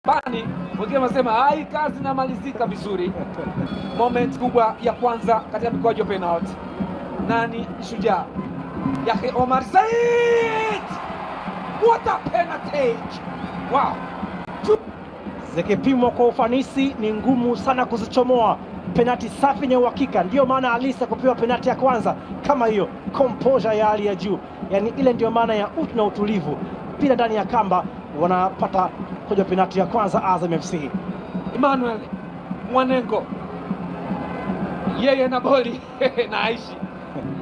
bani, wengine wanasema hai kazi inamalizika vizuri. Moment kubwa ya kwanza katika mikwaju ya penalty. Nani shujaa? Yahya Omar Said! What a penalty! Wow! Zikipimwa kwa ufanisi ni ngumu sana kuzichomoa. Penalti safi ni uhakika, ndio maana Alisa kupewa penalti ya kwanza kama hiyo, composure ya hali ya juu. Yani ile ndio maana ya utu na utulivu. Pila ndani ya kamba wanapata kuja penalti ya kwanza Azam FC. Emmanuel Mwanengo, yeye na goli na Aishi,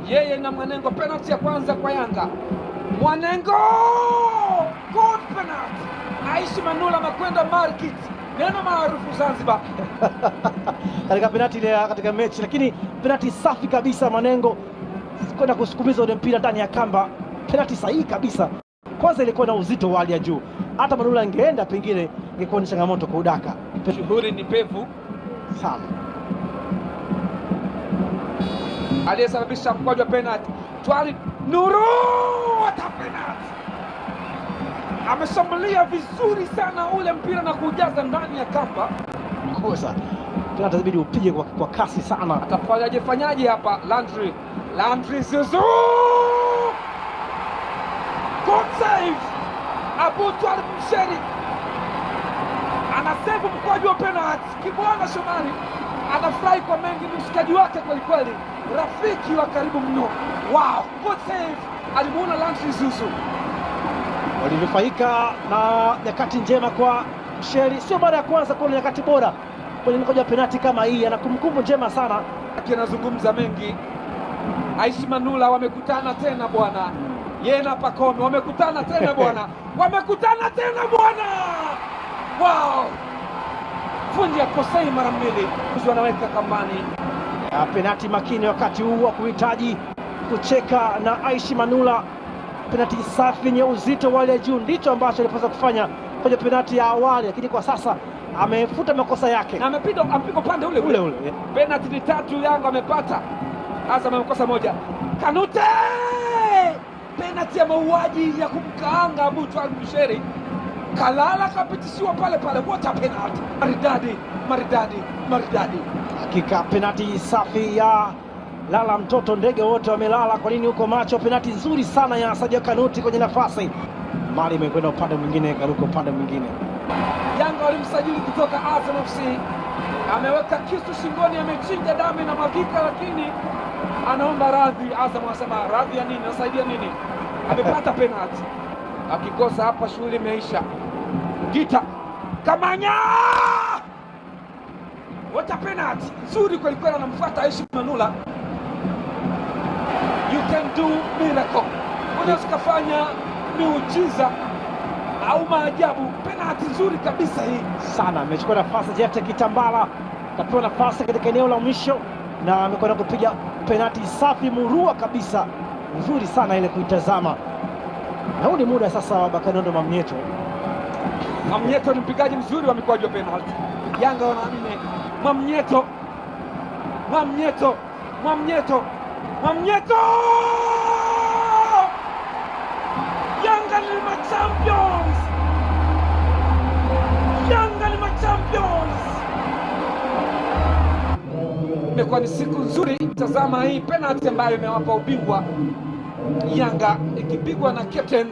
yeye na Mwanengo, penalti ya kwanza kwa Yanga. Mwanengo, good penalty. Aishi Manula amekwenda market, neno maarufu Zanzibar katika penalti ile katika mechi, lakini penalti safi kabisa. Mwanengo kwenda kusukumiza ule mpira ndani ya kamba, penalti sahihi kabisa. Kwanza ilikuwa na uzito wa hali ya juu, hata Manula angeenda pengine ingekuwa ni changamoto kwa udaka. Shughuli ni pevu sana. Aliyesababisha mkwaju wa penalti Twali Nuru, what a penalty! Ameshambulia vizuri sana ule mpira na kujaza ndani ya kamba. Kosa tunatazibidi upige kwa kasi sana. Atafanyaje hapa? Landry Zuzu, good save. Abu Twalib Msheri anasave mkwaju wa penalti. Kibwana Shomari anafurahi kwa mengi, ni mshikaji wake kwelikweli, rafiki wa karibu mno. Wow, good save. Alimuona Landry Zuzu. Walinufaika na nyakati njema kwa Msheri, sio mara ya kwanza kuona nyakati bora kwenye mkwaju wa penalti kama hii. Ana kumbukumbu njema sana, anazungumza mengi. Aishi Manula wamekutana tena bwana, yeye na Pacome wamekutana tena bwana, wamekutana tena bwana. Wow, fundi ya kosei mara mbili, wanaweka kambani. Penalti makini wakati huu wa kuhitaji kucheka na Aishi Manula. Penalti safi yenye uzito wa hali ya juu, ndicho ambacho alipaswa kufanya kwenye penalti ya awali, lakini kwa sasa amefuta makosa yake na amepiga pande ule. Penalti ni 3 Yanga amepata, Azam amekosa moja. Kanute, penalti ya mauaji ya kumkaanga Abu Twalib Msheri, kalala kapitishiwa pale. What a penalty! Maridadi. Hakika penalti safi ya lala mtoto, ndege wote wamelala. Kwa nini huko macho? Penalti nzuri sana ya Sadio Kanuti kwenye nafasi, mali imekwenda upande mwingine, karuka upande mwingine. Yanga walimsajili kutoka Azam FC, ameweka kisu shingoni, amechinja damu na magika, lakini anaomba radhi. Azam anasema radhi ya nini, nasaidia nini? Amepata penalti, akikosa hapa shughuli imeisha. Gita Kamanya, what a penalty nzuri kweli kweli, anamfuata Aishi Manula. You can do miracle, unaweza kufanya miujiza au maajabu. Penalti nzuri kabisa hii sana. Amechukua nafasi Jefte Kitambala, kapewa nafasi katika eneo la mwisho na amekwenda kupiga penalti safi murua kabisa, nzuri sana ile kuitazama. Na huu ni muda sasa wa Bakanondo Mamnyeto. Mamnyeto ni mpigaji mzuri wa mikwaju wa penalti. Yanga wanaamini Mamnyeto. Yanga ni machampions. Imekuwa ni siku nzuri. Tazama hii penalti ambayo imewapa ubingwa Yanga, ikipigwa na captain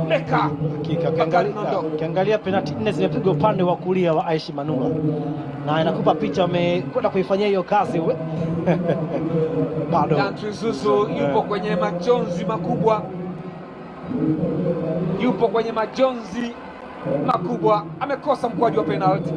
Meka. Ukiangalia penalti 4 zimepigwa upande wa kulia wa Aishi Manula, na inakupa picha amekwenda kuifanyia hiyo kazi bado. Landry Zuzu yupo kwenye majonzi makubwa, amekosa mkwaju wa penalti.